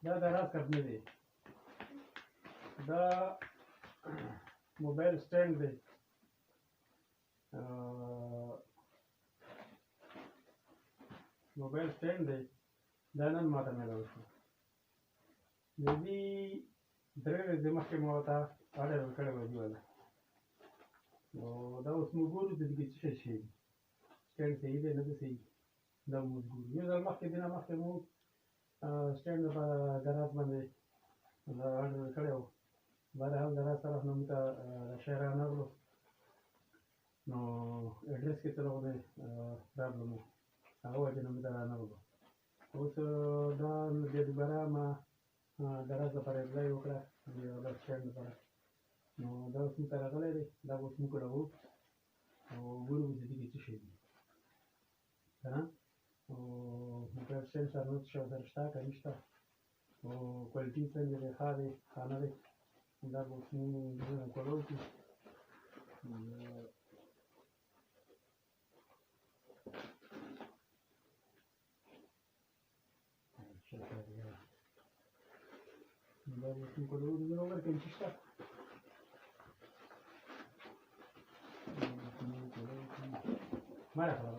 دا دراز کټ نه دی، دا موبایل سټینډ دی. موبایل سټینډ دی، دا نن ماته میلاو شو. د دې 3 ورځې مخکې ما ورته اډر کړی و دې والا. نو دا اوس موږ ګورو د دې څه شی دی، سټینډ صحیح دی نه دی صحیح، دا موږ ګورو. یو ځل مخکې دې نه مخکې مو سټینډ لپاره دراز باندې دا اډر کړی و. بهرحال دراز طرف نه موږ ته شی رانغلو، نو اډرس کې څه غوندې پرابلم و، هغه وجې نه موږ ته رانغلو. اوس دا بیا دوباره ما دراز لپاره اپلای وکړه د سټینډ لپاره. نو دا اوس موږ ته راغلی دی، دا به اوس موږ کړو او ګورو چې د دې کې څه شی دي که نه. او موبایل سټینډ سره نور څه شی ورسره شته که نشته، او کوالټي څنګه دی، ښه دی ښه نه دی، دا به اوس موږ کولی شو. دا به اوس موږ کولی شو نمبر کې چې شته مرحبا.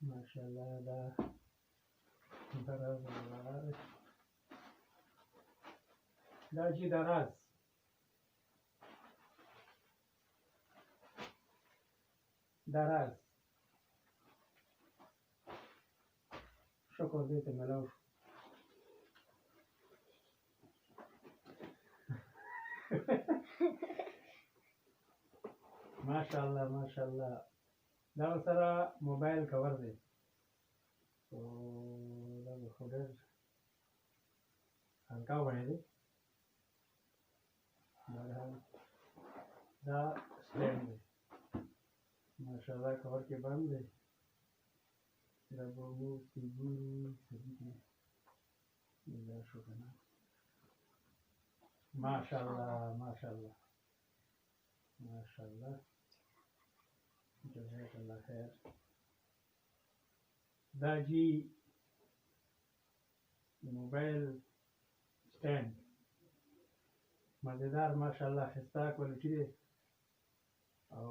ماشاءالله دا دراز دا جی دراز دراز شکر دې ته میلاو شو. ماشاءالله ماشاءالله. دا سره موبایل کور دی، او دا به خو ډېر هلکا غوڼې دی. بهرحال دا سټینډ دی، ماشاءالله کور کې بند دی. دا به مو چې ګورو صحیح دی، دا شو که نه. ماشاءالله ماشاءالله ماشاءالله، جزاک الله خیر. دا جی موبایل سټینډ مزیدار ماشاءالله ښایسته کوالټي دی، او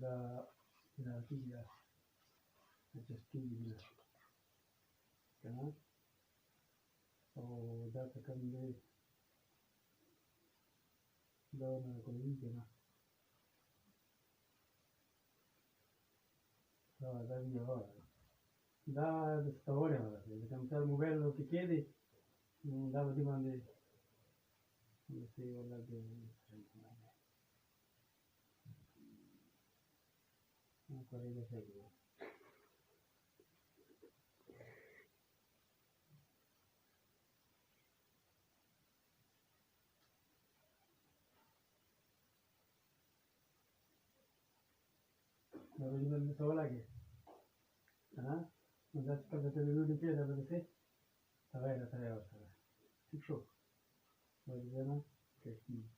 دا کېږي دا اجسټ کېږي بیا که نه. او دا که کوم دی دا ورنه راکوزېږي که نه. دا یوه دا د ستورې ولا دی، لکه مثال موبایل ورته کېږدي دا به دې باندې داسې ولا دی کورېږي ښه دی. دا به دې باندې څه ولګي که نه. نو دا چې کله ته ویډیو کې دا به داسې هغه یې راته وایه ورسره ټیک شو. ورځه نه کټ کېږي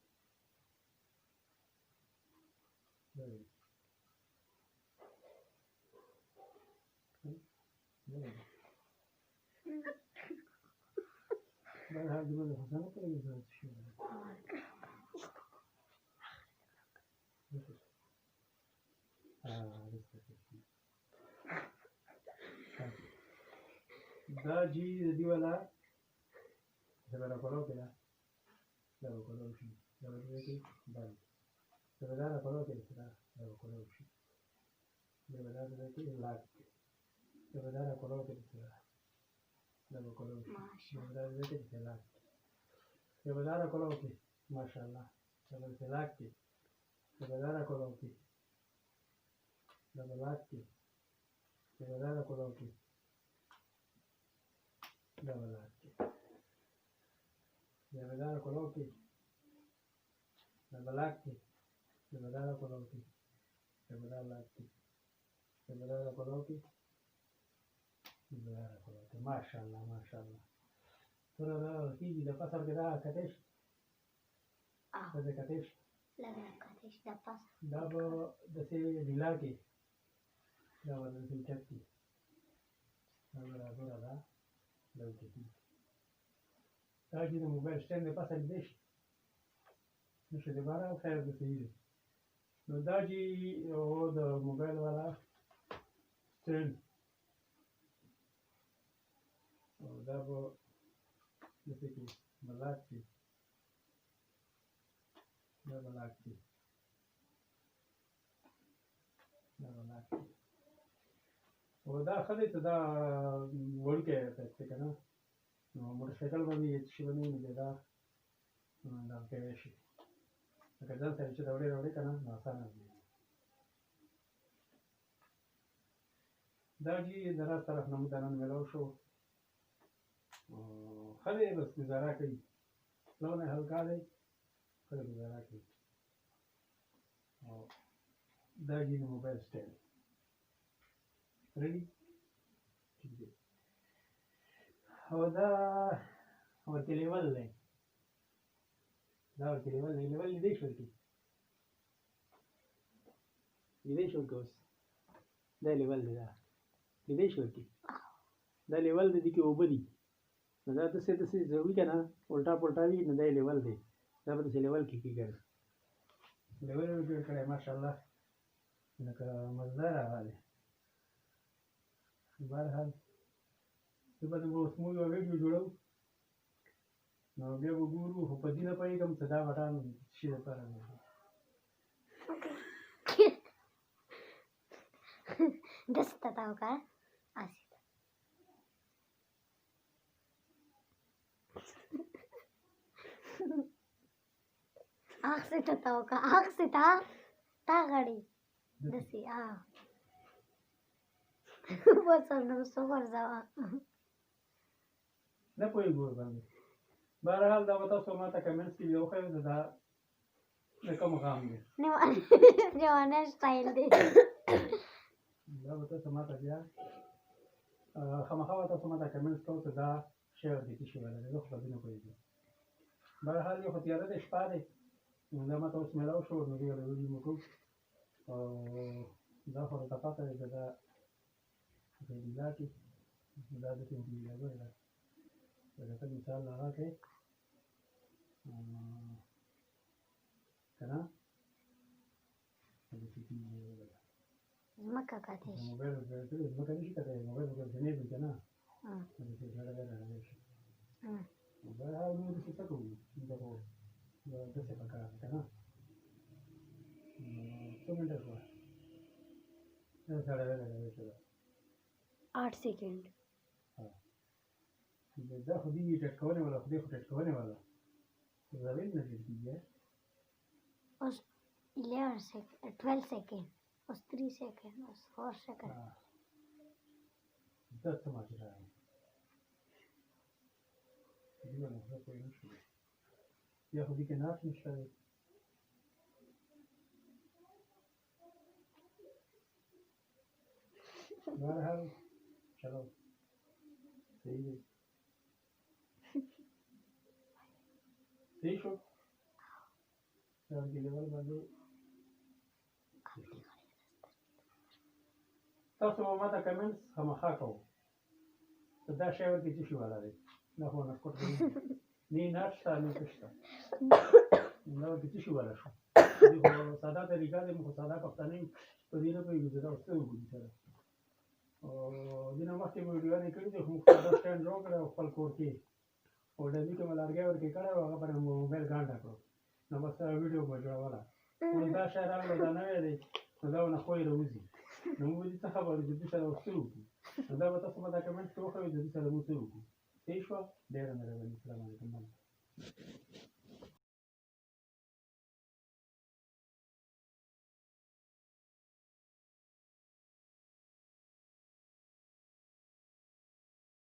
بهرحال دې باندې خو څه نه پوهېږي دا څه شی دی. دا جی د دې والا زه به راکولو که نه، دا به کولو شي، دا به دې کې بند، زه به دا راکولو که دا به کولو شي، بیا به دا دې کې لاک کړي، زه به دا راکولو که دا به کولو شي، بیا به دا دې کې لاک کړي، زه به دا راکولو که ماشاءالله دا به دې لاک کړي، زه به دا راکولو که دا به لاک کړي، زه به دا راکولو که دا به لاک کړي، زه به دا راکولو که دا به لاک کړي، زه به دا راکولو که دا به دا لاک کړي، زه به دا راکولو که زه به دا راکولو که. ماشاءالله ماشاءالله. څومره دا کېږي د فصل کې دا کتی شي، دا د کتی شي، دا به داسې ډیلا کې دا به داسې اوچت کړي، برابره ده لوکېږي دا چې د موبایل سټینډ د پاسه لیدی شي نو چې د بهر خیر د صحیح دی نو دا چې د موبایل والا سټینډ او دا به داسې کې بلاک شي دا بلاک شي دا بلاک شي او دا ښه دی چې دا وړوکی پیک دی که نه نو موټرسایکل باندې چې شي باندې نو بیا دا دغه کولی شي لکه ځان سره چې راوړې راوړې که نه نو اسانه دی دا چې د راز طرف نه موږ نن میلاو شو ښه دی بس ګزاره کوي لون یې هلکا دی ښه دی ګزاره کوي او دا چې د موبایل سټینډ ریډي ټیک دی او دا ورته لیول دی دا ورته لیول دی لیول لیدی شو ورکې لیدی شو ورکې اوس دا لیول دی دا لیدی شو ورکې دا لیول دی دې کې اوبه دي نو دا داسې داسې وي که نه الټا پلټا وي نو دا یې لیول دی دا به داسې لیول کې کېږي لیول یې جوړ کړی ماشاءالله لکه مزدار راغلی بهرحال زه به اوس موږ یوه ویډیو جوړو نو بیا به ګورو خو په دې نه پوهېږم چې دا بټان شي دپاره دی داسې ته وکړه así Aksi tahu ka, aksi ta gadi, desi Bosan dulu super zawa. نه پوهېږو باندې بهرحال دا به تاسو ما ته کمنټس کې یو ښیو دا د کوم غام دی جوانه سټایل دی دا به تاسو ما ته بیا خامخا به تاسو ما ته کمنټس کوو چې دا شعر دی څه شی والا دی زه خو په دې نه پوهېږم بهرحال یو خو تیاره دی شپه دی نو دا ماته اوس میلاو شو نو بیا ویډیو مو کوو او دا خو راته پته دی چې دا په ډیلا کې دا داسې ډیلا ګورې ده لکه ته مثال هغه کوې که نه داسې کېږي ځمکه کتلی شي موبایل ځمکه نه شي کتلی موبایل به ګرځنې وي که نه داسې زړه راغلی شي بهرحال موږ داسې څه کوو دا خو داسې پکار دی که نه څو منټه شوه ساړه راغلی شوه 8 सेकंड دا خو دې ټټکونې والا خدای خو ټټکونې والا زوین نه ډېر کېږي اوس 11 सेकंड 12 सेकंड اوس 3 सेकंड اوس 4 सेकंड دا څه ماجرا ده دې باندې خو پوه نه شو یا خو دې کې ناف نشته دی بهرحال چلو صحیح دی صحیح شو دا ورکې لیول باندې تاسو به ما ته کمنټس خامخا کوو چې دا شی ورکې څه شي والا دی دا خو نسکوټ نه ناټ شته نه څه شته دا ورکې څه شي والا شو دې خو ساده طریقه دی موږ خو ساده پښتانه یو په دې نه پوهېږو چې دا اوس څه وګورو سره او دې نه مخکې مې ویډیوانې کړي دي خو موږ ساده سټینډ جوړ کړی او خپل کور کې او ډبي کې مې لرګی ورکې کړی او هغه باندې موبایل ګانډه کړو نو بس ویډیو به جوړوله اوس دا شی راغله دا نوی دی نو دا ونه خو یې راوځي نو موږ دې څه خبرې چې دوی سره اوس څه وکړو نو دا به تاسو به دا کمنټ کې وښیو چې دوی سره موږ څه وکړو صحیح شوه ډېره مهرباني السلام علیکم